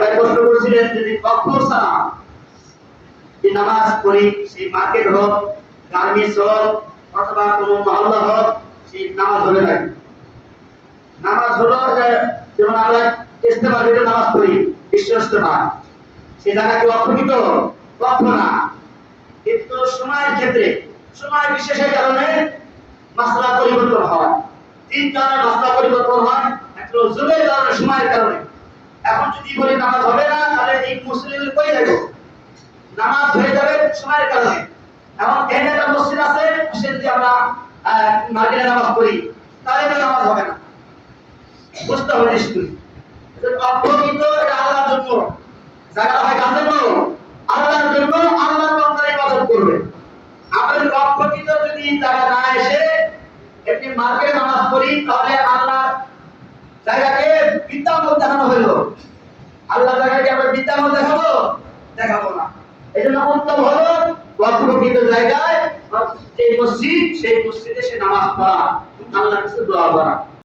একবার প্রশ্ন করেছিলেন যদি কক্ষ ছাড়া যে নামাজ পড়ি, সেই মার্কেট হোক, গার্মেন্টস হোক, অথবা কোনো মহল্লা হোক, সেই নামাজ হবে না। নামাজ হলো যেমন আমরা ইস্তেমার ভিতরে নামাজ পড়ি, বিশ্ব ইস্তেমা, সেই জায়গাকে অপ্রকৃত কক্ষ না। কিন্তু সময়ের ক্ষেত্রে সময় বিশেষের কারণে মাসলা পরিবর্তন হয়। তিন কারণে মাসলা পরিবর্তন হয়। একটা যুগের কারণে, সময়ের কারণে। এখন যদি বলি নামাজ হবে না, তাহলে এই মুসলিম কই যাবো? নামাজ হয়ে যাবে সময়ের কারণে। এখন এখানে একটা মসজিদ আছে, সে যদি আমরা মার্কেটে নামাজ পড়ি, তাহলে তো নামাজ হবে না। বুঝতে হবে নিশ্চয়ই। অপ্রকৃত এটা আল্লাহর জন্য, জায়গা হয় কার জন্য? আল্লাহর জন্য। আল্লাহর বান্দা ইবাদত করবে। আমাদের অপ্রকৃত যদি জায়গা না এসে এমনি মার্কেটে নামাজ পড়ি, তাহলে আল্লাহ জায়গাকে বিদ্যামত দেখানো হলো। আল্লাহ জায়গাকে আমরা বিদ্যামত দেখাবো? দেখাবো না। এই জন্য উত্তম হলো অপ্রকৃত জায়গায় যে মসজিদ, সেই মসজিদে সে নামাজ পড়া, আল্লাহর কাছে দোয়া করা।